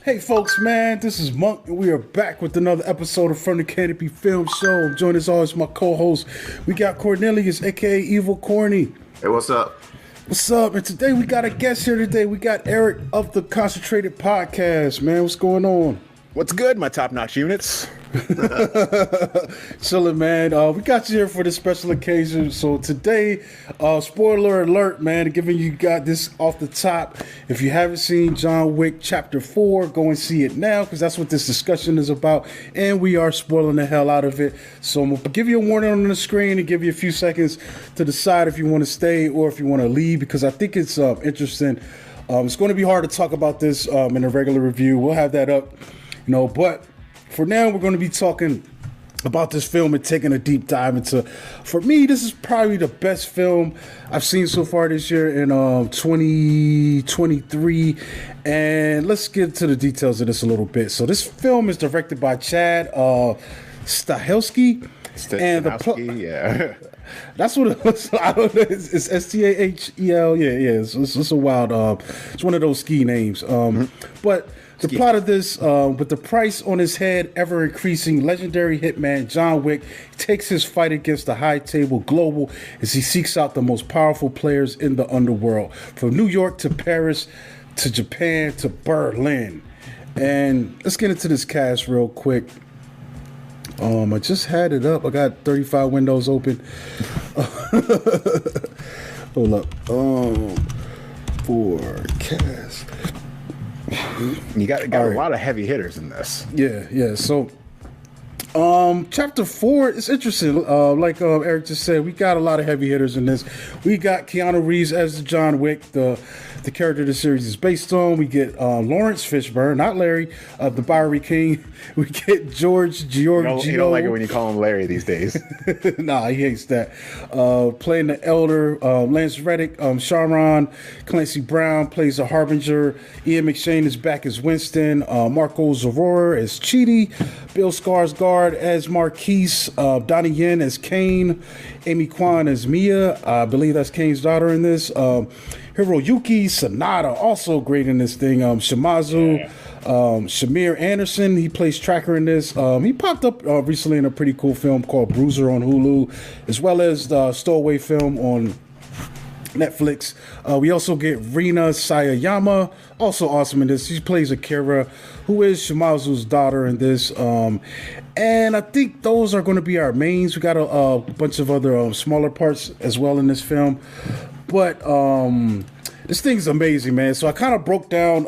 Hey folks, man, this is Monk, and we are back with another episode of From the Canopy Film Show. I'm joined as always my co-host. We got Cornelius, aka Evil Corny. Hey, what's up? What's up? And today we got a guest here today. We got Eric of the Concentrated Podcast. Man, what's going on? What's good, my top-notch units? Chilling, man. We got you here for this special occasion. So today, spoiler alert, man, giving you got this off the top. If you haven't seen John Wick Chapter 4, go and see it now, because that's what this discussion is about. And we are spoiling the hell out of it. So I'm going to give you a warning on the screen and give you a few seconds to decide if you want to stay or if you want to leave, because I think it's interesting. It's going to be hard to talk about this in a regular review. We'll have that up, but for now, we're going to be talking about this film and taking a deep dive into, for me, this is probably the best film I've seen so far this year in 2023. And let's get to the details of this a little bit. So this film is directed by Chad Stahelski. And yeah. That's what it was. I don't know. It's Stahel. Yeah. It's a wild. It's one of those ski names. But the plot of this, with the price on his head ever increasing, legendary hitman John Wick takes his fight against the high table global as he seeks out the most powerful players in the underworld, from New York to Paris to Japan to Berlin. And let's get into this cast real quick. I just had it up. I got 35 windows open. Hold up. For cast. You got a lot of heavy hitters in this. Yeah. So, chapter 4 is interesting. Like Eric just said, we got a lot of heavy hitters in this. We got Keanu Reeves as John Wick, the character the series is based on. We get Lawrence Fishburne, not Larry, the Bowery King. We get George Giorgio. You don't like it when you call him Larry these days. Nah, he hates that. Playing the Elder, Lance Reddick, Sharon Clancy Brown plays the Harbinger. Ian McShane is back as Winston. Marco Zarora as Chidi. Bill Skarsgård as Marquise. Donnie Yen as Kane. Amy Kwan as Mia. I believe that's Kane's daughter in this. Hiroyuki Sanada, also great in this thing. Shimazu, Shamir Anderson, he plays Tracker in this. He popped up recently in a pretty cool film called Bruiser on Hulu, as well as the Stowaway film on Netflix. We also get Rina Sayayama, also awesome in this. She plays Akira, who is Shimazu's daughter in this. And I think those are going to be our mains. We got a bunch of other smaller parts as well in this film. But this thing's amazing, man. So I kind of broke down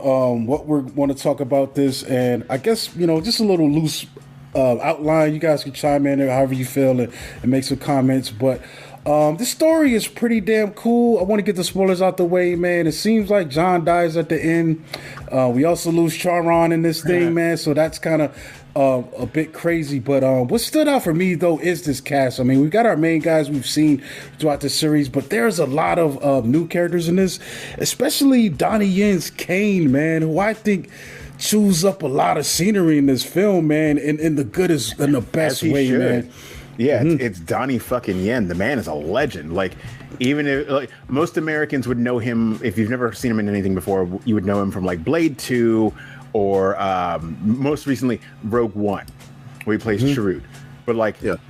what we want to talk about this. And I guess, just a little loose outline. You guys can chime in there however you feel and make some comments. But this story is pretty damn cool. I want to get the spoilers out the way, man. It seems like John dies at the end. We also lose Charon in this thing, man. So that's kind of a bit crazy. But what stood out for me, though, is this cast. I mean, we've got our main guys we've seen throughout the series, but there's a lot of new characters in this, especially Donnie Yen's Kane, man, who I think chews up a lot of scenery in this film, man, in the goodest and the best way, man. Yeah, it's Donnie fucking Yen. The man is a legend. Like, even if most Americans would know him, if you've never seen him in anything before, you would know him from like Blade 2 or most recently Rogue One, where he plays Chirrut. But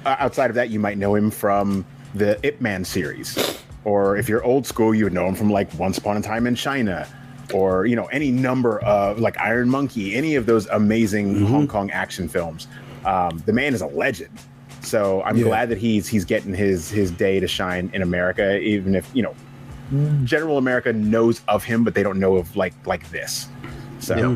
outside of that, you might know him from the Ip Man series, or if you're old school, you would know him from like Once Upon a Time in China, or any number of like Iron Monkey, any of those amazing Hong Kong action films. The man is a legend. So I'm glad that he's getting his day to shine in America, even if general America knows of him, but they don't know of like this. So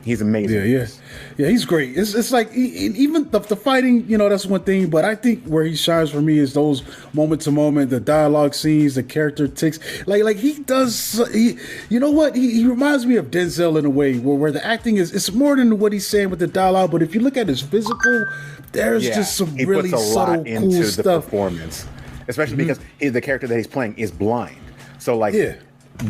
he's amazing. Yeah, he's great. It's like even the fighting, that's one thing, but I think where he shines for me is those moment to moment, the dialogue scenes, the character ticks. Like he does. He reminds me of Denzel in a way where the acting is more than what he's saying with the dialogue. But if you look at his physical, there's just some really subtle, cool stuff. The performance, especially because the character that he's playing is blind. So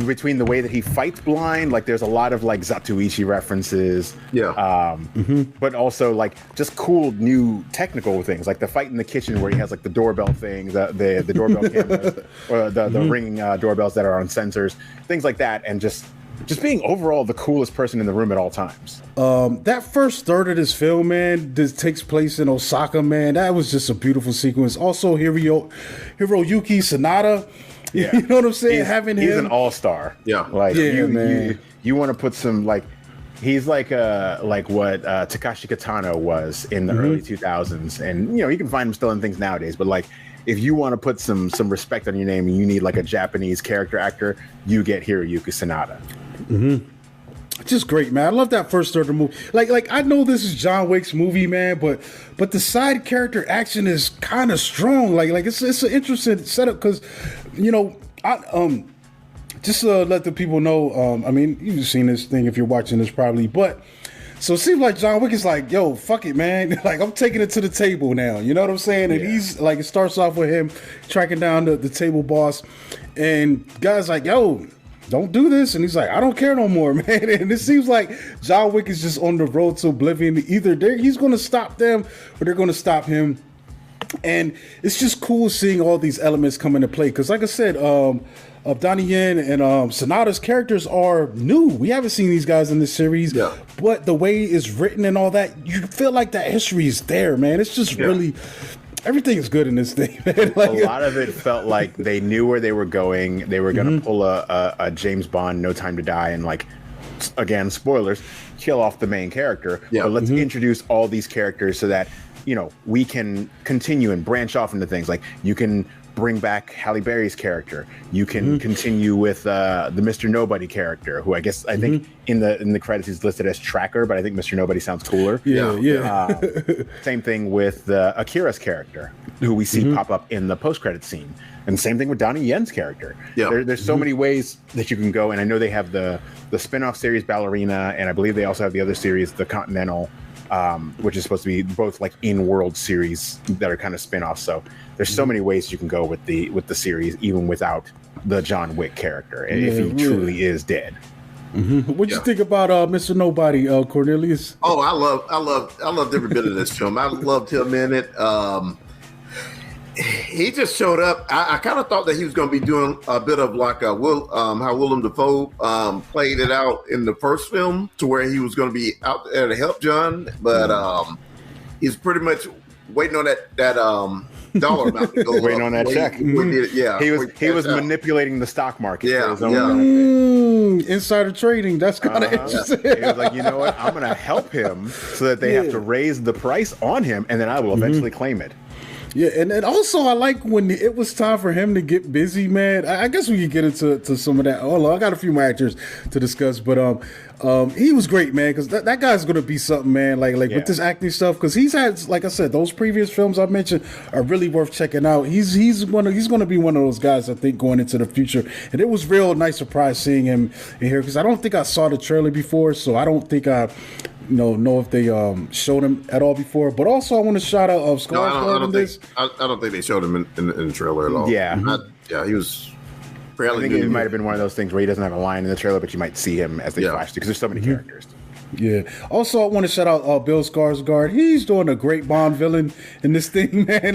between the way that he fights blind, like there's a lot of like Zatoichi references, but also like just cool new technical things, like the fight in the kitchen where he has like the doorbell thing, the doorbell cameras, or the ringing doorbells that are on sensors, things like that, and just just being overall the coolest person in the room at all times. That first third of this film, man, this takes place in Osaka, man. That was just a beautiful sequence. Also, Hiroyuki Sanada, Yeah. you know what I'm saying? He's an all-star. Yeah. Like man. You want to put some like he's like what Takashi Kitano was in the early 2000s, and you can find him still in things nowadays. But like, if you want to put some respect on your name, and you need like a Japanese character actor, you get Hiroyuki Sanada. Just great, man. I love that first third of the movie. Like I know this is John Wick's movie, man, but the side character action is kind of strong. Like it's an interesting setup because, I just to let the people know. I mean, you've seen this thing if you're watching this probably, but so it seems like John Wick is like, yo, fuck it, man. Like I'm taking it to the table now. You know what I'm saying? And he's like, it starts off with him tracking down the table boss, and guys like, yo, don't do this. And he's like, I don't care no more, man. And it seems like John Wick is just on the road to oblivion. Either he's going to stop them or they're going to stop him. And it's just cool seeing all these elements come into play. Because like I said, Donnie Yen and Sonata's characters are new. We haven't seen these guys in this series. Yeah. But the way it's written and all that, you feel like that history is there, man. It's just really... Everything is good in this thing, man. Like, a lot of it felt like they knew where they were going. They were going to pull a James Bond, No Time to Die, and like, again, spoilers, kill off the main character. Yeah. But let's introduce all these characters so that, we can continue and branch off into things. Like, you can bring back Halle Berry's character. You can continue with the Mr. Nobody character, who I think in the credits is listed as Tracker, but I think Mr. Nobody sounds cooler. Yeah. Same thing with Akira's character, who we see pop up in the post-credit scene. And same thing with Donnie Yen's character. Yeah. There's so many ways that you can go, and I know they have the spin-off series Ballerina, and I believe they also have the other series, The Continental, which is supposed to be both like in-world series that are kind of spin-offs. So there's so many ways you can go with the series, even without the John Wick character, if he truly is dead. What'd you think about Mr. Nobody, Cornelius? Oh, I loved every bit of this film. I loved him in it. He just showed up. I kind of thought that he was going to be doing a bit of like how Willem Dafoe played it out in the first film, to where he was going to be out there to help John, but he's pretty much waiting on that dollar amount to go waiting on that check. He was manipulating the stock market. Insider trading. That's kind of interesting. He was like, you know what? I'm going to help him so that they have to raise the price on him, and then I will eventually claim it. Yeah, and also I like when it was time for him to get busy, man. I guess we could get into some of that. Oh, I got a few more actors to discuss, but he was great, man, because that guy's gonna be something, man. Like with this acting stuff, because he's had, like I said, those previous films I mentioned are really worth checking out. He's gonna be one of those guys, I think, going into the future. And it was real nice surprise seeing him in here, because I don't think I saw the trailer before, so I don't think I know if they showed him at all before. But also I want to shout out Skarsgård. I don't think they showed him in the trailer at all. He was fairly I think it might have been one of those things where he doesn't have a line in the trailer, but you might see him as they flash to, because there's so many characters. Yeah. Also, I want to shout out Bill Skarsgård. He's doing a great Bond villain in this thing, man.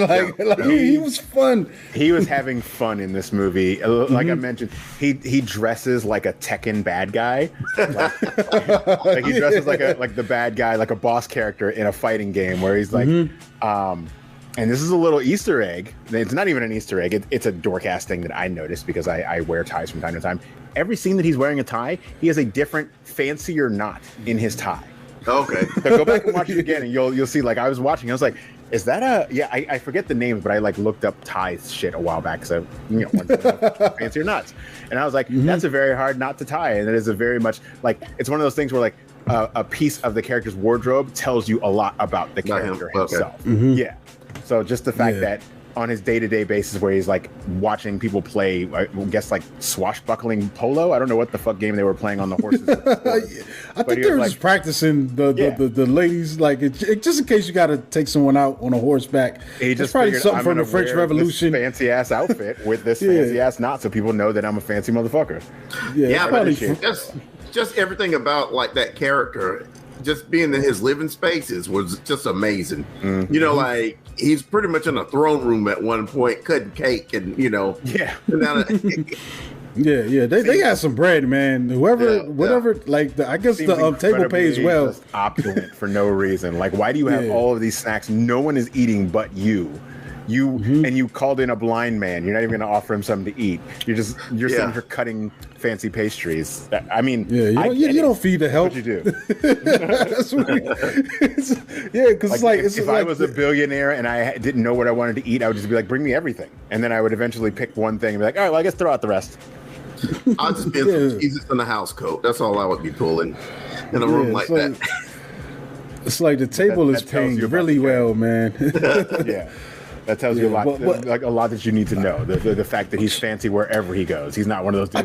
He was fun. He was having fun in this movie. Like I mentioned, he dresses like a Tekken bad guy. Like he dresses like the bad guy, like a boss character in a fighting game, where he's like, and this is a little Easter egg. It's not even an Easter egg. It's a dork-ass thing that I noticed, because I wear ties from time to time. Every scene that he's wearing a tie, he has a different, fancier knot in his tie. Okay. So go back and watch it again, and you'll see. Like, I was watching, I was like, is that I forget the names, but I like looked up tie shit a while back, because fancier knots, and I was like, that's a very hard knot to tie, and it is a very much like, it's one of those things where like a piece of the character's wardrobe tells you a lot about the character himself. Yeah. So just the fact that on his day-to-day basis, where he's like watching people play, I guess, like swashbuckling polo. I don't know what the fuck game they were playing on the horses. I think they were just practicing the ladies, like just in case you got to take someone out on a horseback. He just probably something from the French Revolution. Fancy ass outfit with this fancy ass knot, so people know that I'm a fancy motherfucker. Just everything about like that character, just being in his living spaces was just amazing. Like he's pretty much in a throne room at one point, cutting cake, and Yeah. They got some bread, man. Whatever. Like I guess the table pays well. Just opulent for no reason. Like, why do you have all of these snacks? No one is eating but you. And you called in a blind man. You're not even going to offer him something to eat. You're sitting here cutting fancy pastries. I mean, you don't feed the help. What you do? That's what because if I was a billionaire and I didn't know what I wanted to eat, I would just be like, bring me everything, and then I would eventually pick one thing and be like, all right, well, I guess throw out the rest. I'll just be some Jesus in a house coat. That's all I would be pulling in a room like that. It's like the table is paying really well, man. Yeah. That tells you a lot, like a lot that you need to know. The fact that he's fancy wherever he goes. He's not one of those dudes.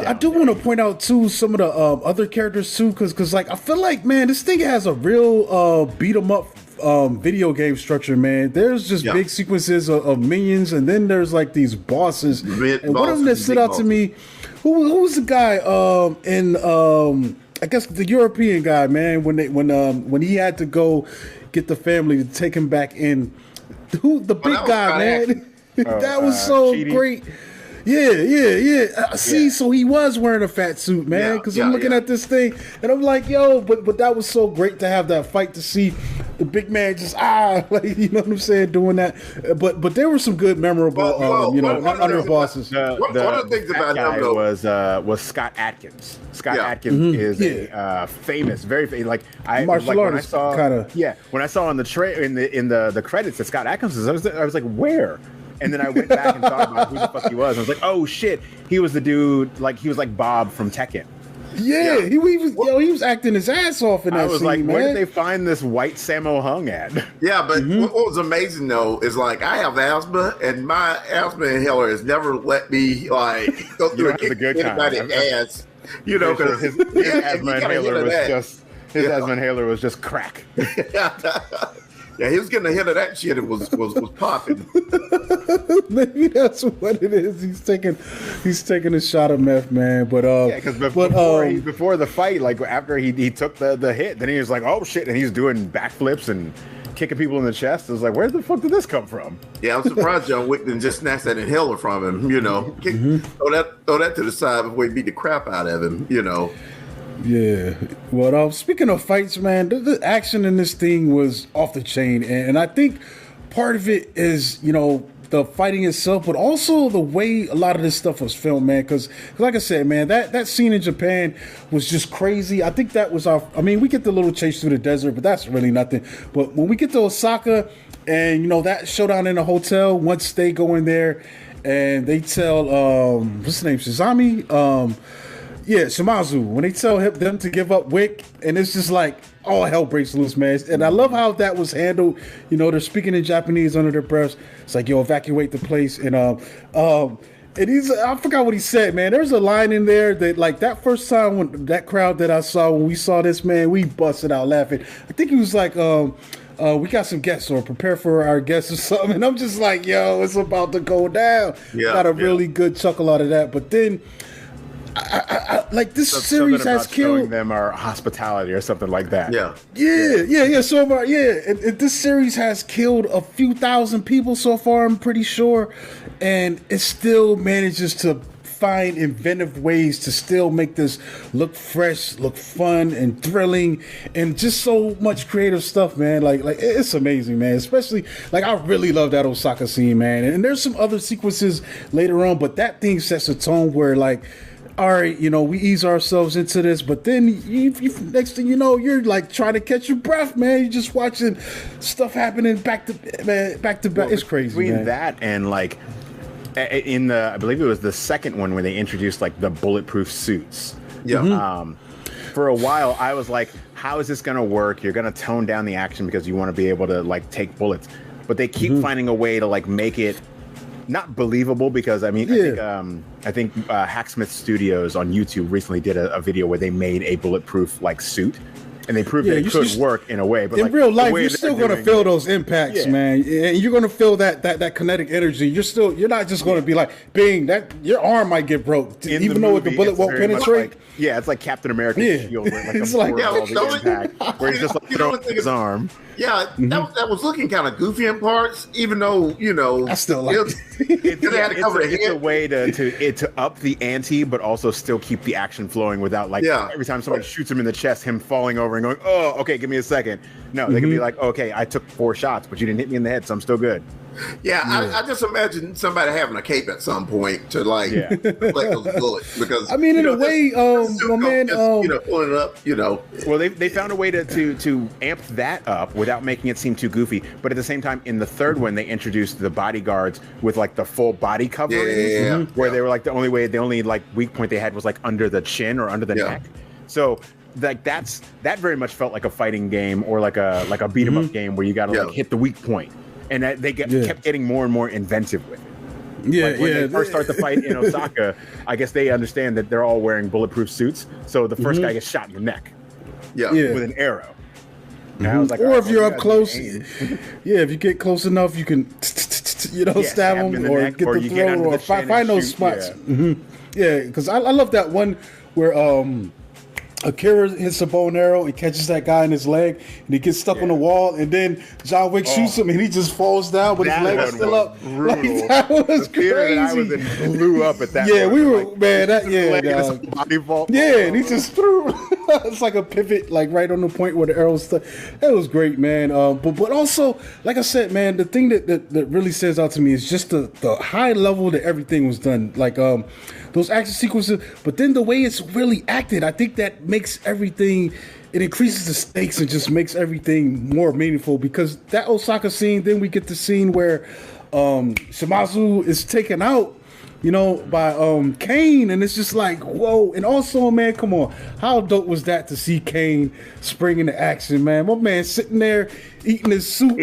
I do want to point out too some of the other characters too, because like I feel like, man, this thing has a real beat 'em up video game structure, man. There's just big sequences of minions, and then there's like these bosses. And one of them that stood out to me, who was the guy in I guess the European guy, man, when he had to go get the family to take him back in. The big guy, man. That was so great. Yeah. See, so he was wearing a fat suit, man. Because I'm looking at this thing, and I'm like, yo, but that was so great to have that fight, to see the big man just like, you know what I'm saying, doing that. But there were some good, memorable, under bosses. One of the things about him though was Scott Adkins. Scott Adkins is a famous, very famous, like martial artist. When I saw on the in the credits that Scott Adkins was, I was like, where? And then I went back and thought about who the fuck he was. I was like, oh shit, he was the dude, like he was like Bob from Tekken. Yeah. He was acting his ass off in that scene, I was like, man. where did they find this white Sammo Hung at? Yeah, but what was amazing though is like I have asthma, and my asthma inhaler has never let me like go through a good time. Ass. You know, because his asthma inhaler was just crack. Yeah, he was getting a hit of that shit. It was popping. Maybe that's what it is. He's taking a shot of meth, man. But because before the fight, like after he took the hit, then he was like, oh shit, and he's doing backflips and kicking people in the chest. I was like, where the fuck did this come from? Yeah, I'm surprised John Wick didn't just snatch that inhaler from him. You know, throw that to the side before he beat the crap out of him. You know. Yeah. Well, speaking of fights, man, the action in this thing was off the chain, and I think part of it is, the fighting itself, but also the way a lot of this stuff was filmed, man. Because like I said, man, that scene in Japan was just crazy. I think that was we get the little chase through the desert, but that's really nothing. But when we get to Osaka, and that showdown in the hotel, once they go in there, and they tell what's his name, Shizami, Shimazu, when they tell them to give up Wick, and it's just like all hell breaks loose, man. And I love how that was handled. They're speaking in Japanese under their breaths. It's like, yo, evacuate the place. And I forgot what he said, man. There's a line in there that, like, that first time when that crowd that I saw when we saw this, man, we busted out laughing. I think he was like, we got some guests, or prepare for our guests or something. And I'm just like, yo, it's about to go down. Got a really good chuckle out of that. But then I like this series has killed showing them our hospitality or something like that. So far, and this series has killed a few thousand people so far, I'm pretty sure, and it still manages to find inventive ways to still make this look fresh, look fun and thrilling, and just so much creative stuff, man. Like it's amazing, man. Especially, like, I really love that Osaka scene, man. And there's some other sequences later on, but that thing sets a tone where, like, all right, we ease ourselves into this, but then you next thing you know, you're like trying to catch your breath, man. You're just watching stuff happening back to back. Well, it's crazy, between man. That and, like, in I believe it was the second one where they introduced, like, the bulletproof suits. Yeah. For a while, I was like, how is this going to work? You're going to tone down the action because you want to be able to, like, take bullets. But they keep finding a way to, like, make it not believable, because I think Hacksmith Studios on YouTube recently did a video where they made a bulletproof, like, suit, and they proved that it could work in a way. But in real life, you're still going to feel those impacts, man. And you're going to feel that kinetic energy. You're not just going to be like, bing, that your arm might get broke, even though the bullet won't penetrate. It's like Captain America's shield, where like it's like all the impact, where he's just like throwing his arm. Yeah, that was looking kind of goofy in parts, even though I still like it. It's a way to up the ante, but also still keep the action flowing without every time somebody shoots him in the chest, him falling over and going, "Oh, okay, give me a second." No, they can be like, "Okay, I took 4 shots, but you didn't hit me in the head, so I'm still good." Yeah, I just imagine somebody having a cape at some point to deflect those bullets, because I mean, in a way, my man, pulling it up, Well, they found a way to amp that up without making it seem too goofy, but at the same time, in the third one, they introduced the bodyguards with like the full body covering, where they were like the only weak point they had was like under the chin or under the neck. So like that very much felt like a fighting game or like a beat 'em up game where you got to like hit the weak point. And they kept getting more and more inventive with it. When they first start the fight in Osaka, I guess they understand that they're all wearing bulletproof suits. So the first guy gets shot in the neck with an arrow. And I was like, or if you're up close, if you get close enough, you can stab him or get the throat or find those spots. Yeah, because I love that one where Akira hits a bow and arrow and catches that guy in his leg, and he gets stuck on the wall, and then John Wick shoots him, and he just falls down, but his leg is still up. Like, that was crazy. That I was in blew up at that. Yeah, point. we were man. And he just threw. It's like a pivot, like right on the point where the arrow stuck. That was great, man. But also, like I said, man, the thing that really stands out to me is just the high level that everything was done. Like those action sequences, but then the way it's really acted, I think that makes everything, it increases the stakes and just makes everything more meaningful, because that Osaka scene, then we get the scene where Shimazu is taken out, by Kane, and it's just like, whoa. And also, man, come on, how dope was that to see Kane spring into action, man? My man sitting there eating his soup.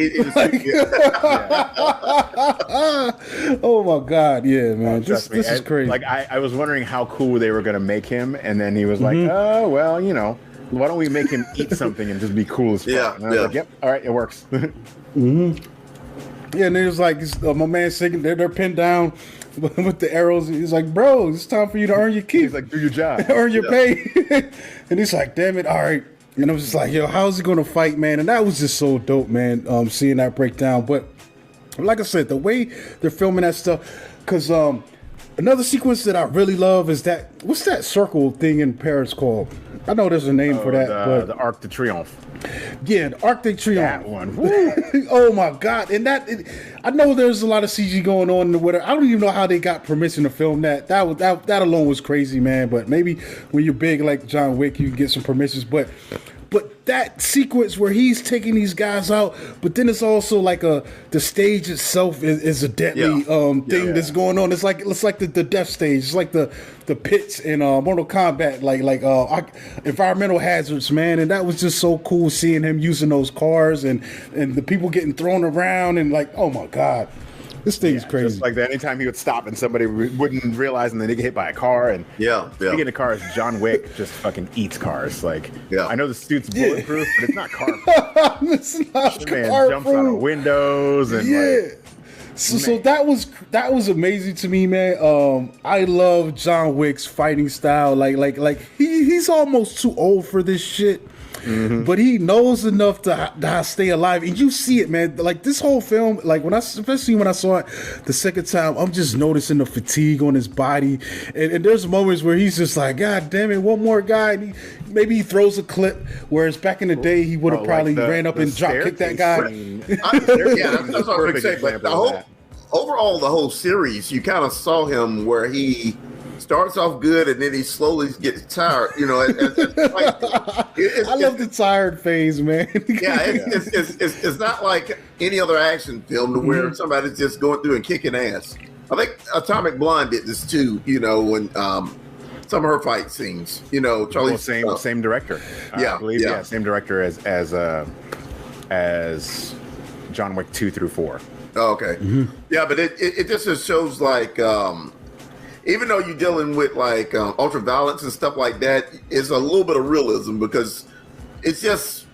Oh my God, yeah, man, this is crazy. Like I was wondering how cool they were gonna make him, and then he was like, oh well, why don't we make him eat something and just be cool as fuck? And I was like, yep, all right, it works. Yeah, and there's like my man sitting there, they're pinned down with the arrows. He's like, bro, it's time for you to earn your keep. He's like, do your job. Earn your pay. And he's like, damn it, all right. And I was just like, yo, how's he gonna fight, man? And that was just so dope, man, seeing that breakdown. But like I said, the way they're filming that stuff, because another sequence that I really love is that, what's that circle thing in Paris called? I know there's a name for that. But the Arc de Triomphe. Yeah, the Arc de Triomphe. That one. Oh my God. And I know there's a lot of CG going on in the water. I don't even know how they got permission to film that. That alone was crazy, man. But maybe when you're big like John Wick, you can get some permissions. But that sequence where he's taking these guys out, but then it's also like the stage itself is a deadly thing that's going on. It's like the death stage. It's like the pits in Mortal Kombat, like environmental hazards, man. And that was just so cool seeing him using those cars and the people getting thrown around, and like, oh my God. This thing is crazy. Just like that, anytime he would stop and somebody wouldn't realize, and then they get hit by a car. And speaking of cars, John Wick just fucking eats cars. Like, I know the suit's bulletproof, but it's not car. It's not this man jumps out of windows and So that was amazing to me, man. I love John Wick's fighting style. Like he's almost too old for this shit. But he knows enough to stay alive, and you see it, man. Like this whole film, like especially when I saw it the second time, I'm just noticing the fatigue on his body, and there's moments where he's just like, God damn it, one more guy. And maybe he throws a clip, whereas back in the day he would have probably ran up and drop kicked that guy. That's what I was saying. But overall, the whole series, you kind of saw him where he starts off good and then he slowly gets tired. I love the tired phase, man. It's not like any other action film to where somebody's just going through and kicking ass. I think Atomic Blonde did this too. When some of her fight scenes, Charlie. Well, same director. I believe, same director as John Wick 2 through 4. Oh, okay. Yeah, but it just shows like. Even though you're dealing with like ultra violence and stuff like that, it's a little bit of realism, because it's just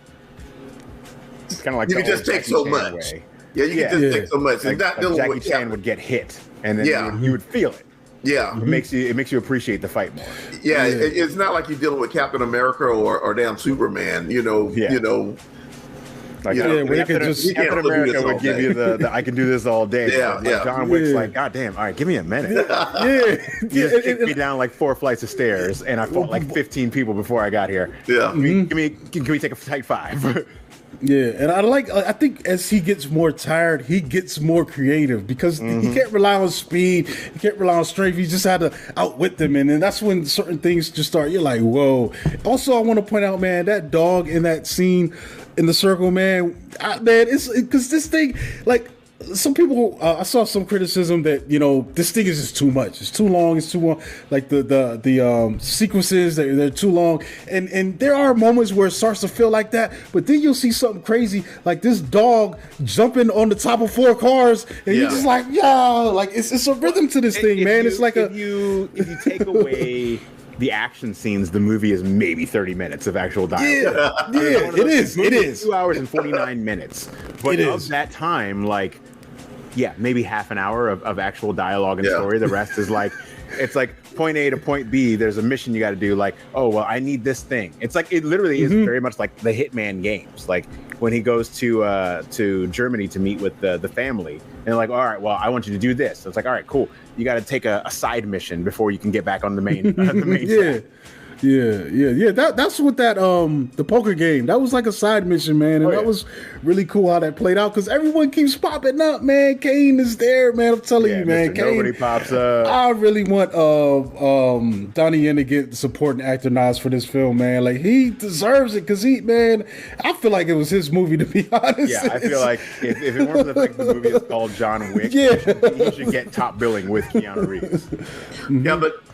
It's kind of like you the can just old take Jackie so Chan much. way. Yeah, you can just take so much. Like, It's not dealing Jackie with Chan would get hit, and then Yeah. you would feel it. Yeah, It makes you appreciate the fight more. yeah. It's not like you're dealing with Captain America or damn Superman. You know, Like, Yeah, where you could just- Captain America would give you the I can do this all day. Yeah, Like, yeah. John Wick's like, God damn, all right, give me a minute. Yeah, You just kicked me down like 4 flights of stairs, and I fought like 15 people before I got here. Yeah. Can we take a tight 5? Yeah, and I think as he gets more tired, he gets more creative because he can't rely on speed, he can't rely on strength. He just had to outwit them, and then that's when certain things just start. You're like, whoa. Also, I want to point out, man, that dog in that scene in the circle, man, it's because this thing, like. Some people, I saw some criticism that this thing is just too much. It's too long. It's too long. Like the sequences, they're too long. And there are moments where it starts to feel like that. But then you'll see something crazy, like this dog jumping on the top of 4 cars, and you're just like, yo, like it's a rhythm to this thing, man. It's like if you take away the action scenes, the movie is maybe 30 minutes of actual dialogue. Yeah, it is. 2 hours and 49 minutes. But of that time, like, maybe half an hour of actual dialogue and story. The rest is like, it's like point A to point B. There's a mission you got to do. Like, oh, well, I need this thing. It's like, it literally is very much like the Hitman games. Like when he goes to Germany to meet with the family, and they're like, all right, well, I want you to do this. So it's like, all right, cool. You got to take a side mission before you can get back on the main. Track. Yeah. That's what that the poker game. That was like a side mission, man, and that was really cool how that played out because everyone keeps popping up, man. Kane is there, man. I'm telling you, man. Kane, nobody pops up. I really want Donnie Yen to get the supporting actor nods for this film, man. Like he deserves it because man, I feel like it was his movie to be honest. Yeah, I feel like if it weren't for the fact the movie is called John Wick, he should get top billing with Keanu Reeves. Yeah, but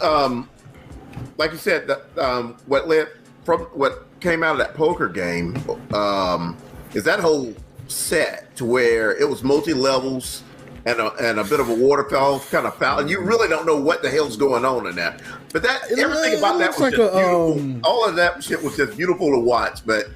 like you said, what came out of that poker game is that whole set to where it was multi-levels and a bit of a waterfall kind of foul, and you really don't know what the hell's going on in that. But everything about that was like just beautiful. All of that shit was just beautiful to watch, but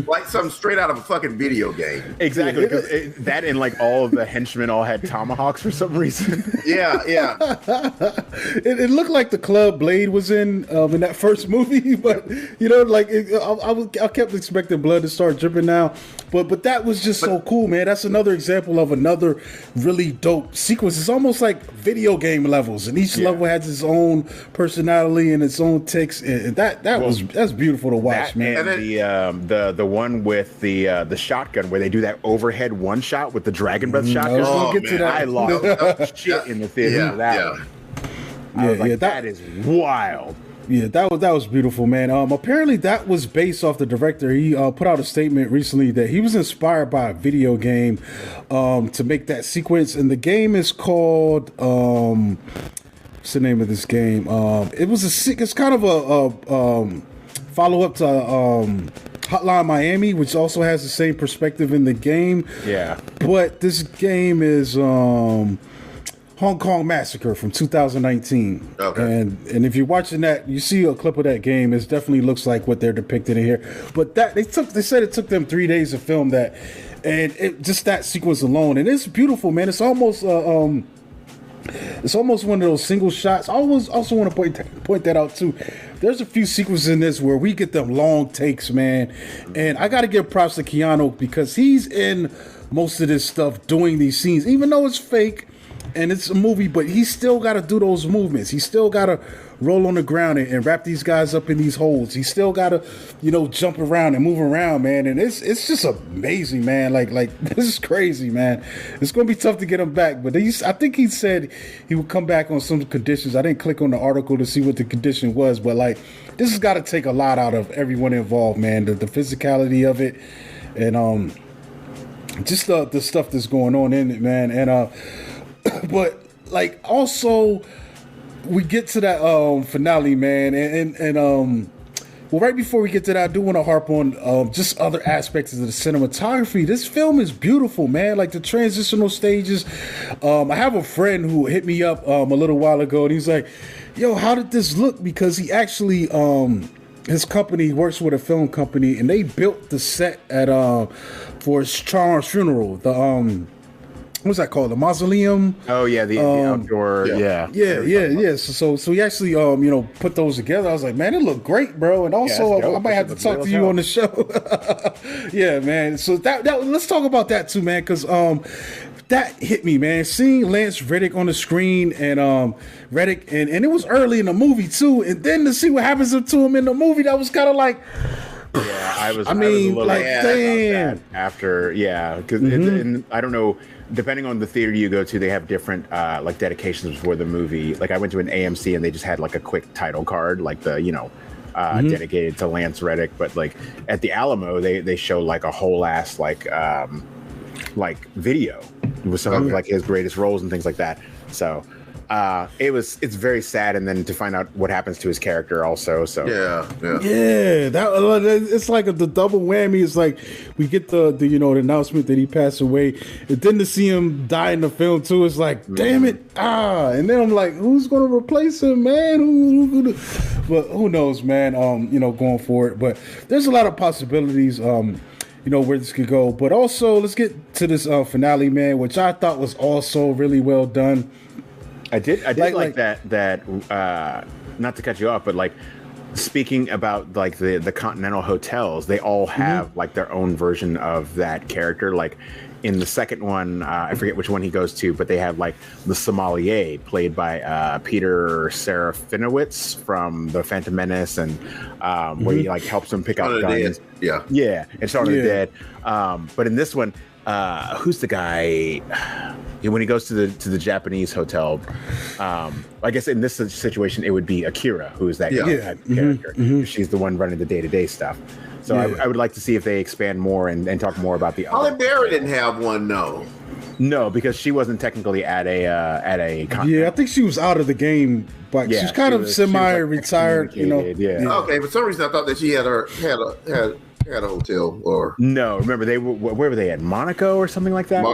like something straight out of a fucking video game. Exactly, because that and like all of the henchmen all had tomahawks for some reason. Yeah. It looked like the club Blade was in that first movie, but like I kept expecting blood to start dripping now, but that was just so cool, man. That's another example of another really dope sequence. It's almost like video game levels, and each level has its own personality and its own ticks, and that's beautiful to watch, man. And the one with the shotgun where they do that overhead one shot with the dragon breath shotgun. We'll get to that. I lost shit in the theater for that one. I was like, that is wild. Yeah, that was beautiful, man. Apparently that was based off the director. He put out a statement recently that he was inspired by a video game to make that sequence, and the game is called what's the name of this game? It's kind of a follow up to Hotline Miami, which also has the same perspective in the game. Yeah, but this game is Hong Kong Massacre from 2019. Okay. And if you're watching that, you see a clip of that game. It definitely looks like what they're depicting in here. But they said it took them 3 days to film that, and just that sequence alone, and it's beautiful, man. It's almost one of those single shots. I also want to point that out too. There's a few sequences in this where we get them long takes, man, and I got to give props to Keanu because he's in most of this stuff doing these scenes, even though it's fake. And it's a movie, but he's still got to do those movements. He's still got to roll on the ground and wrap these guys up in these holes. He's still got to, jump around and move around, man. And it's just amazing, man. Like this is crazy, man. It's going to be tough to get him back. But I think he said he would come back on some conditions. I didn't click on the article to see what the condition was, but this has got to take a lot out of everyone involved, man. The physicality of it and just the stuff that's going on in it, man. And but also we get to that finale, man, and well, right before we get to that, I do want to harp on just other aspects of the cinematography. This film is beautiful, man. Like the transitional stages. I have a friend who hit me up a little while ago, and he's like, "Yo, how did this look?" Because he actually his company, he works with a film company, and they built the set at for Charles' funeral. The what's that called? The mausoleum. Oh yeah, the outdoor. Yeah. So he actually you know, put those together. I was like, man, it looked great, bro. And also, I might have to talk to you on the show. Yeah, man. So that let's talk about that too, man, because that hit me, man. Seeing Lance Reddick on the screen and Reddick, and it was early in the movie too, and then to see what happens to him in the movie, that was kind of like. Yeah, I was a little like, damn. After, because and I don't know. Depending on the theater you go to, they have different like dedications for the movie. Like I went to an AMC and they just had like a quick title card, like the dedicated to Lance Reddick. But like at the Alamo, they show like a whole ass like video with some of like his greatest roles and things like that. So it's very sad, and then to find out what happens to his character also. So that it's like the double whammy. It's like we get the the announcement that he passed away, and then to see him die in the film too, it's like damn it, and then I'm like, who's gonna replace him, man? But who knows, man? Going forward, but there's a lot of possibilities. Where this could go, but also let's get to this finale, man, which I thought was also really well done. I did like that not to cut you off, but like speaking about like the Continental hotels, they all have like their own version of that character. Like in the second one, I forget which one he goes to, but they have like the sommelier played by Peter Serafinowicz from The Phantom Menace, and where he like helps him pick out guns. And Shaun of the Dead. But in this one, who's the guy when he goes to the Japanese hotel? I guess in this situation it would be Akira, who is that character. She's the one running the day-to-day stuff. So I would like to see if they expand more and talk more about the Holly Berry didn't have one, no, because she wasn't technically at a I think she was out of the game, but she's kind of semi-retired, Okay, for some reason I thought that she had a hotel, or no? Remember where were they at? Monaco or something like that?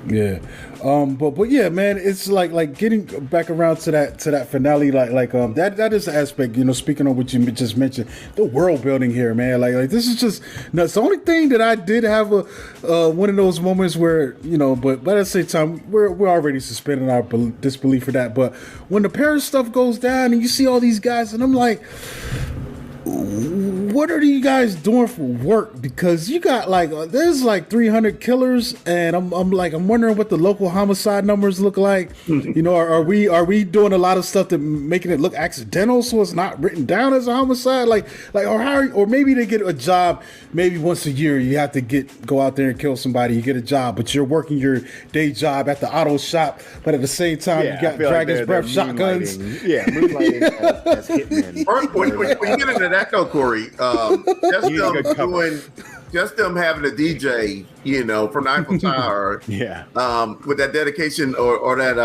But yeah, man, it's like getting back around to that finale, that is the aspect, speaking of what you just mentioned, the world building here, man. Like this is just nuts. The only thing that I did have one of those moments where but at the same time we're already suspending our disbelief for that. But when the Paris stuff goes down and you see all these guys, and I'm like, what are you guys doing for work? Because you got there's 300 killers, and I'm wondering what the local homicide numbers look like. Are we doing a lot of stuff that making it look accidental, so it's not written down as a homicide? Or maybe they get a job maybe once a year. You have to go out there and kill somebody. You get a job, but you're working your day job at the auto shop, but at the same time you got Dragon's Breath shotguns. Moonlighting as hitmen. When you get into that though, Corey, just them having a DJ, from the Eiffel Tower, with that dedication or that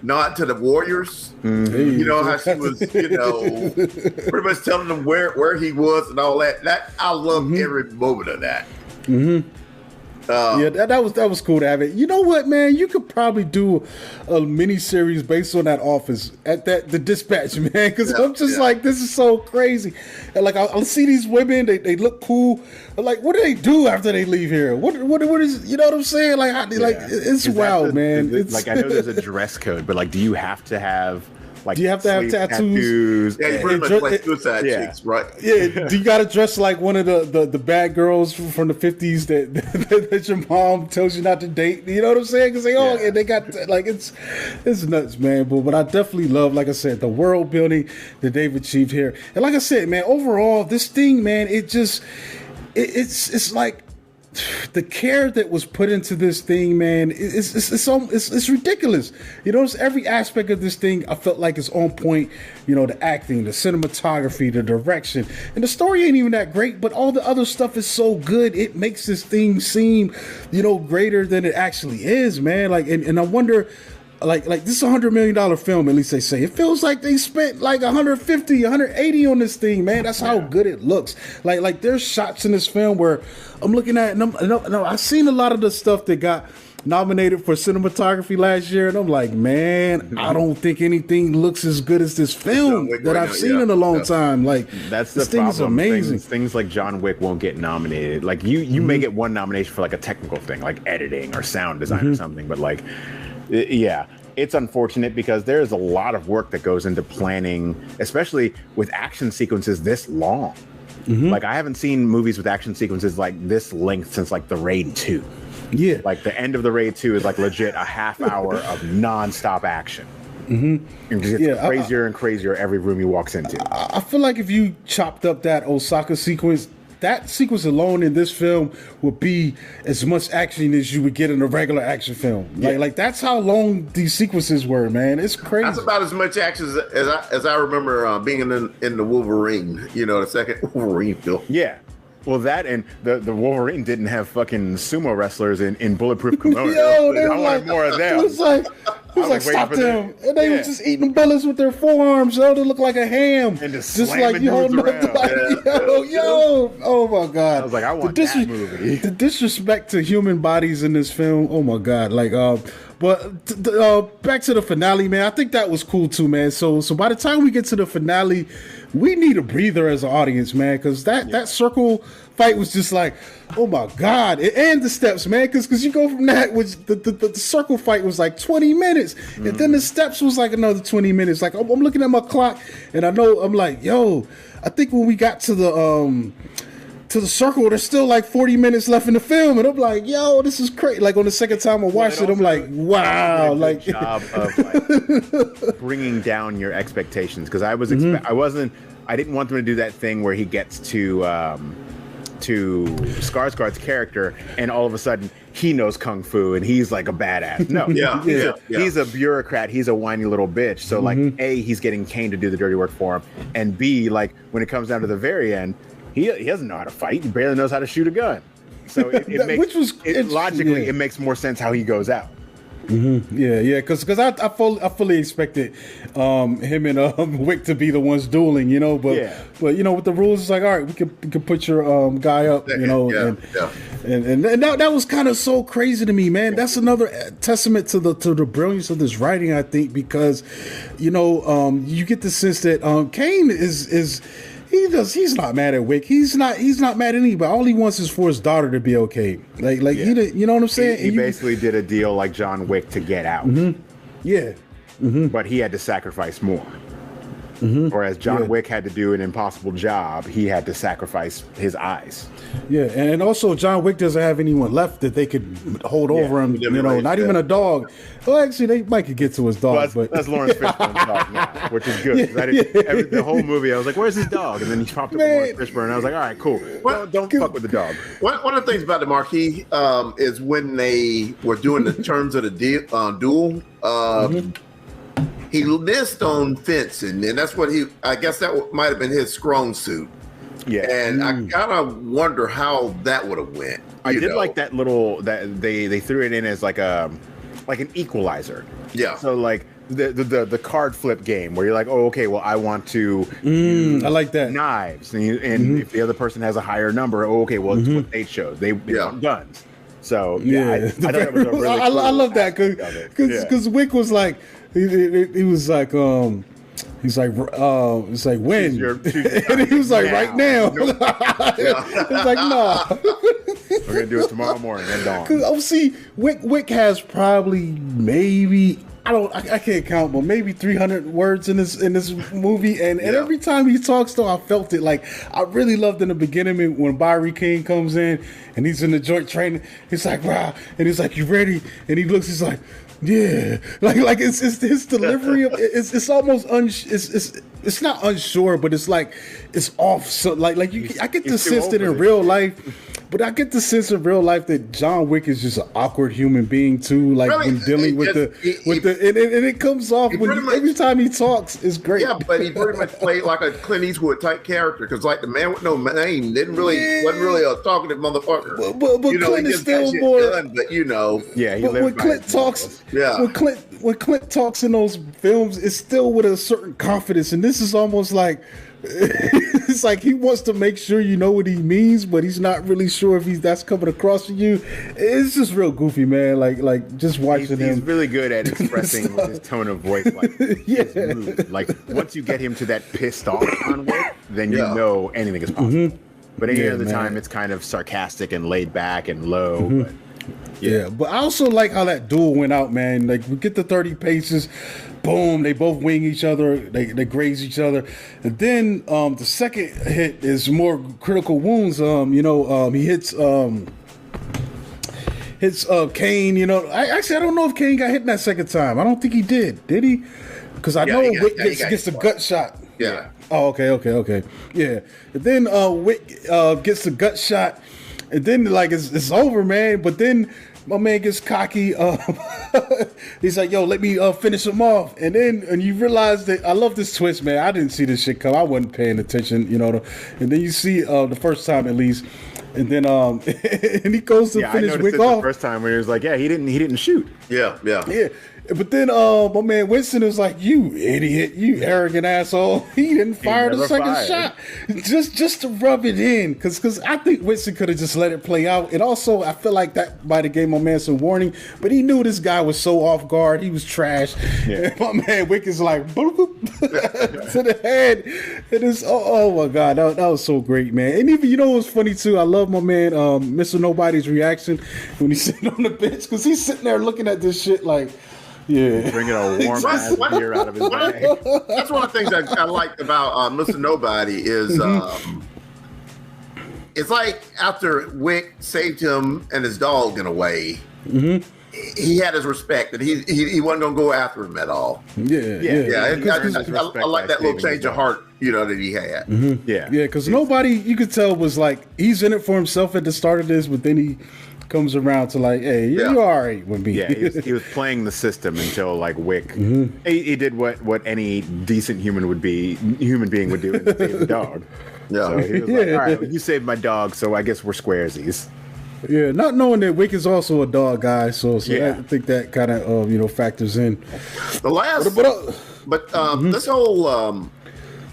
nod to the Warriors. How she was, pretty much telling them where he was and all that. That I love every moment of that. That was cool to have it. You know what, man? You could probably do a mini series based on that office at the Dispatch, man. Because I'm just like, this is so crazy. And I'll see these women. They look cool. Like, what do they do after they leave here? What is? You know what I'm saying? It's wild, man. I know there's a dress code, but do you have to have? Do you have to have tattoos? Yeah, you pretty much like suicide chicks, right? Yeah. Do you got to dress like one of the bad girls from the 50s that your mom tells you not to date? You know what I'm saying? Because they got it's nuts, man. But I definitely love, like I said, the world building that they've achieved here. And like I said, man, overall, this thing, man, it's like the care that was put into this thing, man, it's ridiculous. Every aspect of this thing I felt like is on point. The acting, the cinematography, the direction, and the story ain't even that great, but all the other stuff is so good. It makes this thing seem, greater than it actually is, man. And I wonder. This is $100 million film, at least they say. It feels like they spent 150, 180 on this thing, man. That's how good it looks. There's shots in this film where I'm looking at, and I've seen a lot of the stuff that got nominated for cinematography last year, and I'm like, man, I don't think anything looks as good as this film that I've seen in a long time. Like, that's the this thing is problem. amazing. Things like John Wick won't get nominated. Like you may get one nomination for like a technical thing, like editing or sound design or something. But like, yeah, it's unfortunate because there's a lot of work that goes into planning, especially with action sequences this long. Like, I haven't seen movies with action sequences like this length since like The Raid 2. Yeah. Like, the end of The Raid 2 is like legit a half hour of nonstop action. And it gets crazier and crazier every room he walks into. I feel like if you chopped up that Osaka sequence, that sequence alone in this film would be as much action as you would get in a regular action film. Like that's how long these sequences were, man. It's crazy. That's about as much action as I remember being in the Wolverine. You know, the second Wolverine film. Yeah. Well, that and the Wolverine didn't have fucking sumo wrestlers in bulletproof kimonos. Yo, they I were wanted more of them. It was like stop them, and they were just eating bullets with their forearms. Yo, they look like a ham, and just like you holding up. Like, yo, oh my god! I was like, I want that movie. The disrespect to human bodies in this film. Oh my god! Like, but back to the finale, man. I think that was cool too, man. So by the time we get to the finale, we need a breather as an audience, man, because that circle fight was just like, oh my god, and the steps, man, because you go from that, which the circle fight was like 20 minutes, and then the steps was like another 20 minutes. Like, I'm looking at my clock, and I know I'm like, yo, I think when we got to the circle, there's still like 40 minutes left in the film, and I'm like, yo, this is crazy. Like, on the second time I watched it, I'm like, wow, like job of like bringing down your expectations, because I didn't want them to do that thing where he gets to Skarsgård's character and all of a sudden he knows kung fu and he's like a badass. No, he's a bureaucrat. He's a whiny little bitch. So like, A, he's getting Kane to do the dirty work for him, and B, like, when it comes down to the very end, he doesn't know how to fight. He barely knows how to shoot a gun. So it makes more sense how he goes out. Yeah, because I fully expected him and Wick to be the ones dueling, you know, but you know, with the rules, it's like, all right, we can put your guy up, you know, and that was kind of so crazy to me, man. That's another testament to the brilliance of this writing, I think, because you know, you get the sense that Kane is. He's not mad at Wick. He's not mad at anybody. All he wants is for his daughter to be okay. Like he did, you know what I'm saying? He basically did a deal like John Wick to get out. But he had to sacrifice more. Whereas John Wick had to do an impossible job, he had to sacrifice his eyes. Yeah, and also John Wick doesn't have anyone left that they could hold over him. You know, not even a dog. Well, actually, they might could get to his dog, but that's Lawrence Fishburne's dog now, which is good. The whole movie, I was like, "Where's his dog?" And then he popped up with Lawrence Fishburne, and I was like, "All right, cool. Don't fuck with the dog." One of the things about the marquee is when they were doing the terms of the duel. He missed on fencing, and that's what I guess that might have been his strong suit. Yeah, and I kind of wonder how that would have went. I did like that that they threw it in as like an equalizer. Yeah. So like the card flip game where you're like, oh, okay, well, I want to use I like that knives, and if the other person has a higher number, oh, okay, well, it's what they chose. They want guns. So I thought that was a really cool I love that because Wick was like. He was like, he's like when, and he was like, right now. He's like, nah. We're gonna do it tomorrow morning at dawn. Because see, Wick has probably maybe I can't count, but maybe 300 words in this movie, and every time he talks, though, I felt it. Like, I really loved in the beginning when Barry King comes in and he's in the joint training. He's like, wow, and he's like, you ready? And he looks, he's like. Yeah, like it's his delivery of it's almost it's not unsure, but it's like it's off. So like I get the sense that in real life, but I get the sense in real life that John Wick is just an awkward human being too. Like really, when dealing with and it comes off every time he talks is great. Yeah, but he pretty much played like a Clint Eastwood type character because like the man with no name wasn't really a talkative motherfucker. But Clint is still more. Done, but when Clint talks. Yeah. When Clint talks in those films, it's still with a certain confidence, and this is almost like It's like he wants to make sure you know what he means, but he's not really sure if that's coming across to you. It's just real goofy, man. Like just watching him. He's really good at expressing with his tone of voice, like his mood. Like once you get him to that pissed off on Wick, then you know anything is possible. But any other time, it's kind of sarcastic and laid back and low. But, yeah, but I also like how that duel went out, man. Like we get the 30 paces, boom, they both wing each other, they graze each other, and then the second hit is more critical wounds. He hits Kane. I don't know if Kane got hit in that second time. I don't think he did he? Because I know Wick gets a gut shot. Yeah. Oh, okay. Yeah. And then Wick gets the gut shot, and then like it's over, man. But then my man gets cocky. He's like, "Yo, let me finish him off." And you realize that I love this twist, man. I didn't see this shit come. I wasn't paying attention, And then you see the first time at least, and then and he goes to finish Wick off. The first time when he was like, "Yeah, he didn't shoot." Yeah. But then my man Winston was like, "You idiot, you arrogant asshole. He didn't fire the second shot just to rub it in." Because I think Winston could have just let it play out. And also, I feel like that might have gave my man some warning. But he knew this guy was so off guard. He was trash. Yeah. And my man Wick is like, boop, boop, to the head. It is, oh my God, that was so great, man. And even, it was funny too. I love my man Mr. Nobody's reaction when he's sitting on the bench. Because he's sitting there looking at this shit like, yeah, bringing a warm ass beer out of his bag. That's one of the things I like about Mr. Nobody is it's like after Wick saved him and his dog in a way, he had his respect and he wasn't gonna go after him at all. Yeah. I like that little change of heart, that he had. Yeah, because nobody, you could tell, was like he's in it for himself at the start of this, but then he comes around to like, hey, you're all right with me. Yeah, he was playing the system until like Wick. He did what any decent human being would do and save the dog. Yeah, so he was like, all right, you saved my dog, so I guess we're squaresies. Yeah, not knowing that Wick is also a dog guy, so I think that kind of factors in. The last, this whole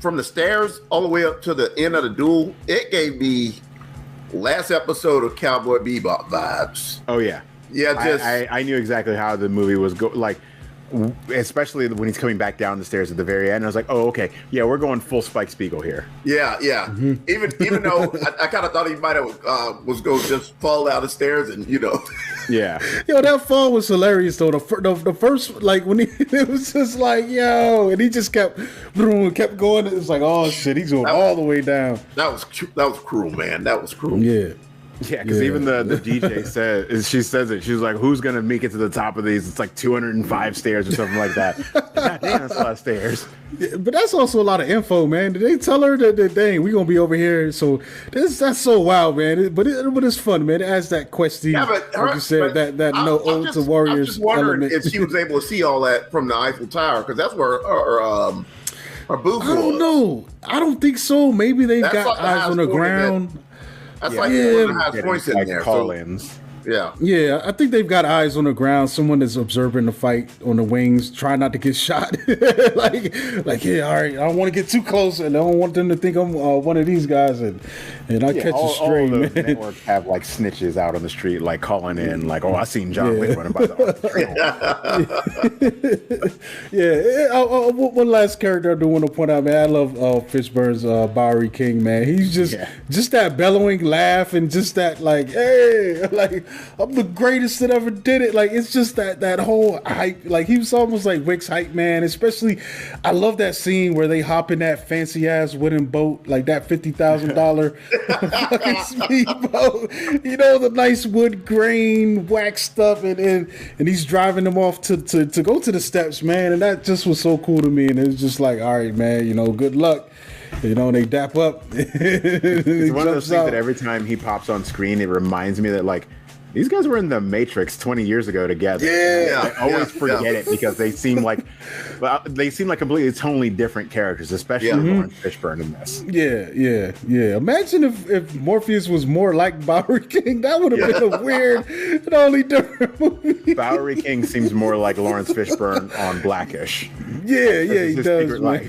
from the stairs all the way up to the end of the duel, it gave me last episode of Cowboy Bebop vibes. Oh yeah, I knew exactly how the movie was like, especially when he's coming back down the stairs at the very end. I was like, oh okay, yeah, we're going full Spike Spiegel here. Yeah. Even though I kind of thought he might have was going to just fall down the stairs and Yeah. That fall was hilarious though. The first, like when it was just like, yo, and he just kept going. It was like, oh shit, he's going all the way down. That was cruel, man. That was cruel. Yeah. Yeah, because even the DJ says it. She's like, "Who's gonna make it to the top of these? It's like 205 stairs or something like that." God damn, that's a lot of stairs. Yeah, but that's also a lot of info, man. Did they tell her that dang, we gonna be over here? So that's so wild, man. But it's fun, man. It adds that questy, like you said, that ode to warriors. I'm just wondering if she was able to see all that from the Eiffel Tower, because that's where her booth was. I don't know. I don't think so. Maybe they've got eyes on the ground. That's one of the highest points in there. Call-ins. Yeah, I think they've got eyes on the ground. Someone is observing the fight on the wings, trying not to get shot. like, yeah, all right, I don't want to get too close, and I don't want them to think I'm one of these guys, and I catch a stray. All of those networks have like snitches out on the street, like calling in, like, oh, I seen John Wick running by the one last character I do want to point out, man. I love Fishburne's Bowery King, man. He's just that bellowing laugh and just that like, hey, like, I'm the greatest that ever did it. Like, it's just that whole hype. Like, he was almost like Wick's hype man. Especially, I love that scene where they hop in that fancy ass wooden boat, like that $50,000 fucking speedboat. The nice wood grain waxed up, and he's driving them off to go to the steps, man. And that just was so cool to me. And it was just like, all right, man. Good luck. They dap up. It's one of those things that every time he pops on screen, it reminds me that like These guys were in the Matrix 20 years ago together. Yeah, I always forget it because they seem like completely tonally different characters, especially Lawrence Fishburne in this. Yeah. Imagine if Morpheus was more like Bowery King. That would have been a weird, totally different movie. Bowery King seems more like Lawrence Fishburne on Blackish. Yeah, he does, man.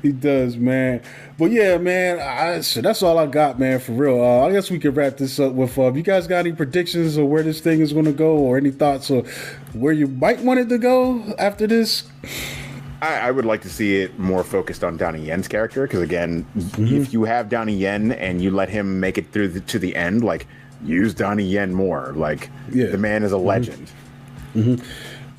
He does, man. But yeah, man, that's all I got, man, for real. I guess we could wrap this up with, you guys got any predictions of where this thing is going to go, or any thoughts of where you might want it to go after this? I would like to see it more focused on Donnie Yen's character, because again, if you have Donnie Yen and you let him make it through to the end, like, use Donnie Yen more. Like, the man is a legend.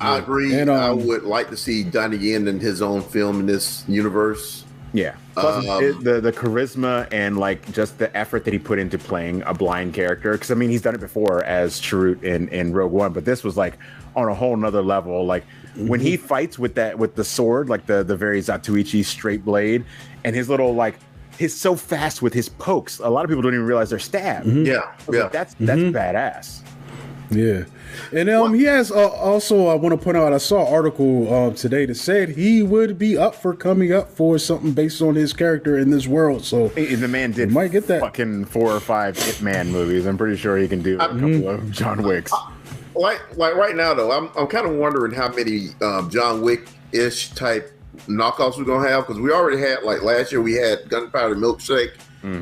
I agree. And I would like to see Donnie Yen in his own film in this universe. Yeah. Plus, the charisma and like just the effort that he put into playing a blind character. Because I mean, he's done it before as Chirrut in Rogue One, but this was like on a whole nother level. Like when he fights with the sword, like the very Zatoichi straight blade, and his little like he's so fast with his pokes. A lot of people don't even realize they're stabbed. Like, that's badass. Yeah. And he has also, I want to point out, I saw an article today that said he would be up for coming up for something based on his character in this world. So the man did might get that fucking 4 or 5 Hitman movies. I'm pretty sure he can do a couple of John Wicks. Like right now though, I'm kind of wondering how many John Wick-ish type knockoffs we're gonna have, because we already had, like last year we had Gunpowder Milkshake.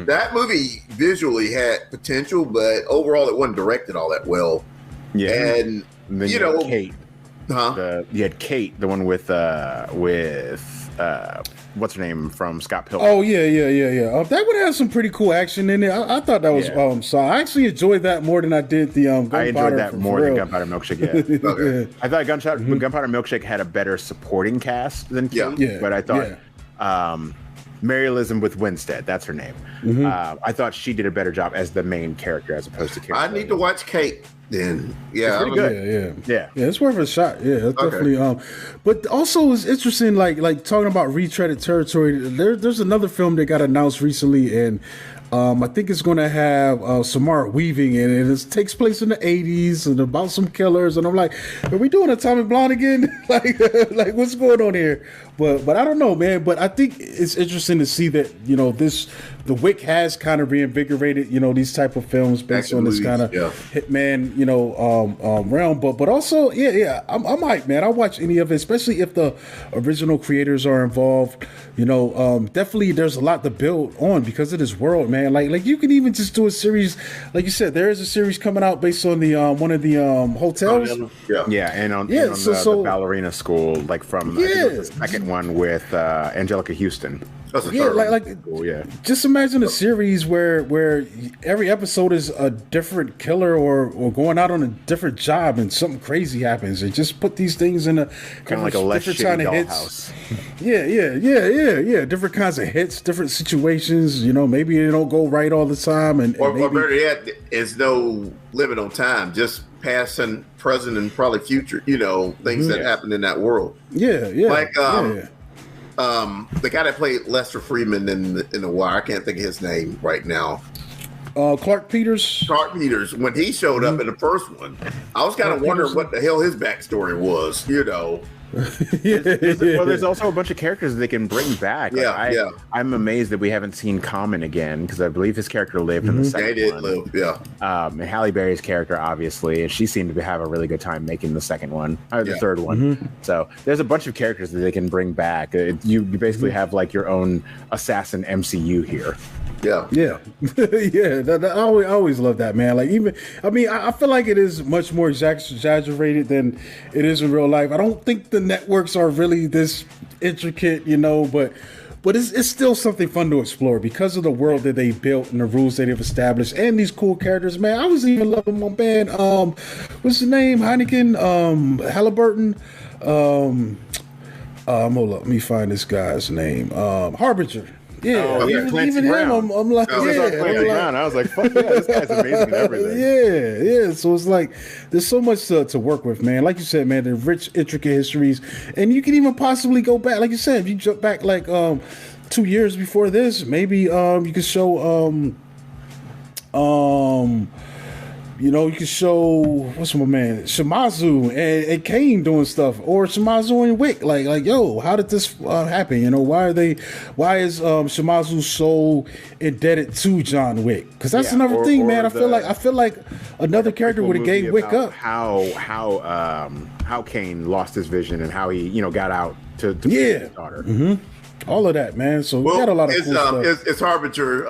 That movie visually had potential, but overall it wasn't directed all that well. Yeah, and then you know, Kate. You had Kate, the one with what's her name from Scott Pilgrim. Oh yeah. That would have some pretty cool action in it. I thought that was so I actually enjoyed that more than I did the Gunpowder. I enjoyed that more than Gunpowder Milkshake. Yeah. Okay. I thought Gunpowder Milkshake had a better supporting cast than Kate, but I thought Mary Elizabeth Winstead, that's her name. I thought she did a better job as the main character as opposed to Kate. I need to watch Kate. Then it's pretty good. Yeah, it's worth a shot. Yeah, it's definitely. But also it's interesting, like talking about retreaded territory. There's another film that got announced recently, and I think it's going to have Samara Weaving in it. It takes place in the 80s and about some killers. And I'm like, are we doing Atomic Blonde again? like what's going on here? But I don't know, man. But I think it's interesting to see that, you know, the Wick has kind of reinvigorated, you know, these type of films based on this kind of hitman, you know, realm. But also, I'm hyped, man. I'll watch any of it, especially if the original creators are involved. You know, definitely there's a lot to build on because of this world, man. Like you can even just do a series, like you said, there is a series coming out based on the one of the hotels. And on the ballerina school, like from I think it was the second one with Angelica Houston. Just imagine a series where every episode is a different killer or going out on a different job and something crazy happens. And just put these things in a kind of like a less shitty Dollhouse. Yeah. Different kinds of hits, different situations. You know, maybe they don't go right all the time, or better yet, there's no limit on time. Just past and present and probably future. You know, things that happen in that world. The guy that played Lester Freeman in The Wire, I can't think of his name right now. Clark Peters. When he showed up in the first one, I was kind of wondering what the hell his backstory was, you know. Well, there's also a bunch of characters that they can bring back. I'm amazed that we haven't seen Common again, because I believe his character lived in the second one. And Halle Berry's character, obviously, and she seemed to have a really good time making the second one, or the third one. So there's a bunch of characters that they can bring back. You basically have like your own assassin MCU here. I always love that, man. Like, even, I mean, I feel like it is much more exaggerated than it is in real life. I don't think the networks are really this intricate, you know, but it's still something fun to explore because of the world that they built and the rules that they've established and these cool characters, man. I was even loving my band. What's the name? Heineken, Halliburton. Hold up, let me find this guy's name. Harbinger. Even him, I'm like, I was like, fuck yeah, this guy's amazing and everything. So it's like, there's so much to work with, man. Like you said, man, the rich, intricate histories, and you can even possibly go back, like you said, if you jump back like 2 years before this, maybe you could show You can show what's my man Shimazu and Kane doing stuff, or Shimazu and Wick. Like, yo, how did this happen? Why is Shimazu so indebted to John Wick? Because that's another thing, man. I feel like another character would have gave Wick up. How Kane lost his vision and how he got out to his daughter. Mm-hmm. All of that, man. So we got a lot of cool stuff. It's Harbinger.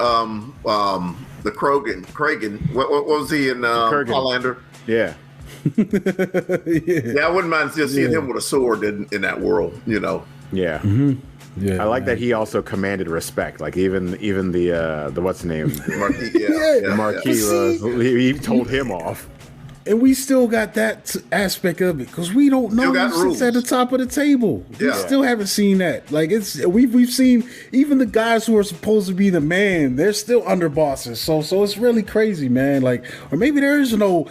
The Kragan. What was he in Hollander? Yeah. I wouldn't mind just seeing him with a sword in that world, Yeah. Mm-hmm. Yeah, I like that he also commanded respect. Like even the what's his name? Marquis. The Marquis. He told him off. And we still got that aspect of it because we don't know who sits at the top of the table. Yeah. We still haven't seen that. Like we've seen even the guys who are supposed to be the man, they're still under bosses. So it's really crazy, man. Like, or maybe there is no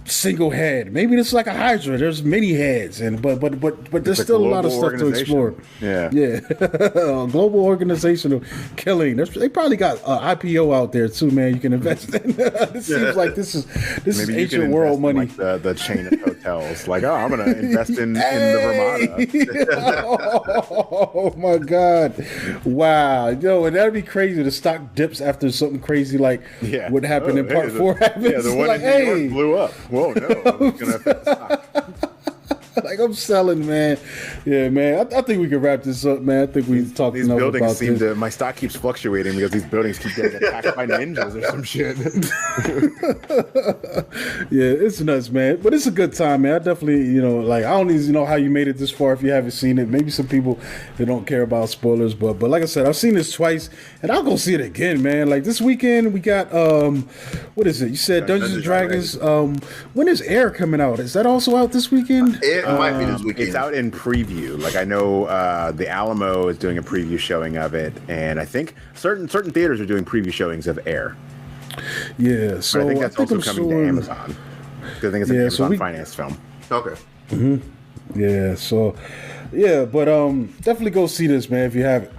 single head. Maybe it's like a Hydra. There's many heads, but there's still a lot of stuff to explore. Yeah. Global organizational killing. They probably got IPO out there too, man. You can invest in. It seems like this is ancient world money. Like the chain of hotels. Like, I'm gonna invest in the Ramada. Oh my God! Wow, and that'd be crazy. The stock dips after something crazy like what happened in Part 4 happens. Yeah, the one in New York blew up. Whoa, no, it's gonna affect the stock. Like, I'm selling, man. Yeah, man. I think we can wrap this up, man. I think we talked enough about this. These buildings my stock keeps fluctuating because these buildings keep getting attacked by ninjas or some shit. Yeah, it's nuts, man. But it's a good time, man. I definitely, I don't even know how you made it this far if you haven't seen it. Maybe some people that don't care about spoilers, but like I said, I've seen this twice, and I'll go see it again, man. Like this weekend, we got what is it? You said Dungeons and Dragons. When is Air coming out? Is that also out this weekend? It might be this weekend. It's out in preview. Like I know the Alamo is doing a preview showing of it, and I think certain theaters are doing preview showings of Air. Yeah, so but I think that's also coming to Amazon. I think it's an Amazon finance film. Okay. Mm-hmm. Yeah. So, but definitely go see this, man. If you haven't.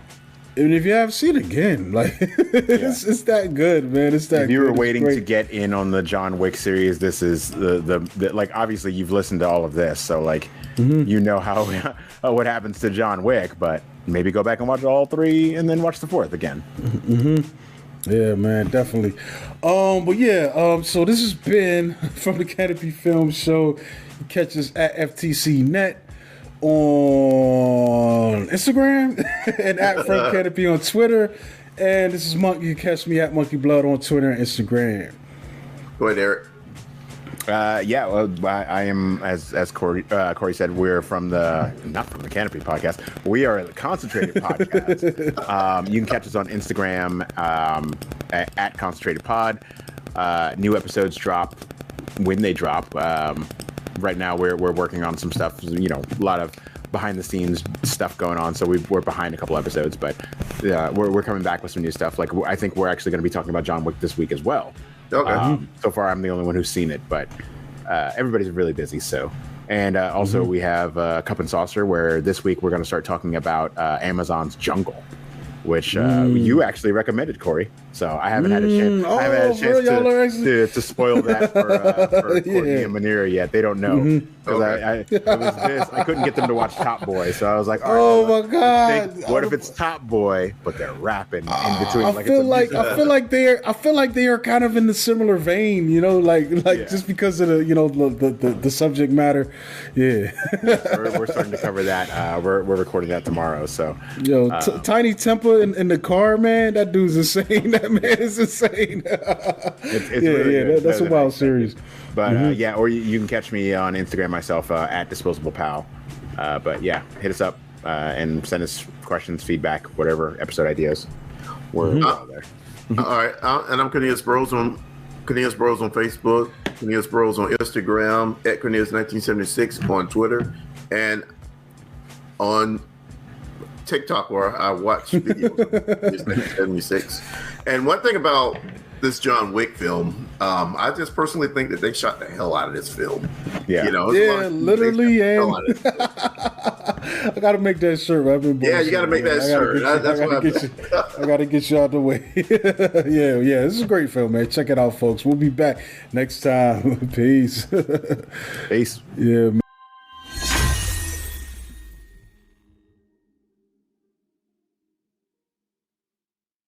And if you have, see it again. Like it's that good, man. It's that. If you were waiting to get in on the John Wick series, this is the like. Obviously, you've listened to all of this, so like you know how what happens to John Wick. But maybe go back and watch all three, and then watch the fourth again. Mm-hmm. Yeah, man, definitely. So this has been from the Canopy Film Show. You catch us at FTC Net on Instagram and at FromTheCanopy on Twitter. And this is Monk. You can catch me at Monkey Blood on Twitter and Instagram. Go ahead, Eric. I am, as Corey said, we're not from the Canopy podcast. We are a Concentrated podcast. You can catch us on Instagram at Concentrated Pod. New episodes drop when they drop. Right now, we're working on some stuff. A lot of behind the scenes stuff going on, so we're behind a couple episodes, but we're coming back with some new stuff. Like I think we're actually going to be talking about John Wick this week as well. Okay. So far, I'm the only one who's seen it, but everybody's really busy. So, and also we have Cup and Saucer, where this week we're going to start talking about Amazon's Jungle, which you actually recommended, Corey. So I haven't had a chance. I haven't had a chance to spoil that for Courtney and Manira yet. They don't know because I couldn't get them to watch Top Boy. So I was like, all right, my God! What if it's Top Boy, but they're rapping in between? I feel like they are kind of in the similar vein, just because of the subject matter. Yeah, we're starting to cover that. We're recording that tomorrow. So Tiny Tempa in the car, man. That dude's insane. That man is insane. It's really good. That's a wild series. But or you can catch me on Instagram myself at Disposable Pal. But hit us up and send us questions, feedback, whatever episode ideas. We're out there. All right, and I'm Cornelius Bros on Facebook, Cornelius Bros on Instagram, at Cornelius1976 on Twitter, and on TikTok, where I watch videos of 1976. And one thing about this John Wick film, I just personally think that they shot the hell out of this film. Yeah, literally. And I gotta make that shirt. I've been Yeah, you got to make that shirt. That's I gotta get you out the way. yeah. This is a great film, man. Check it out, folks. We'll be back next time. Peace. Peace. Yeah. Man.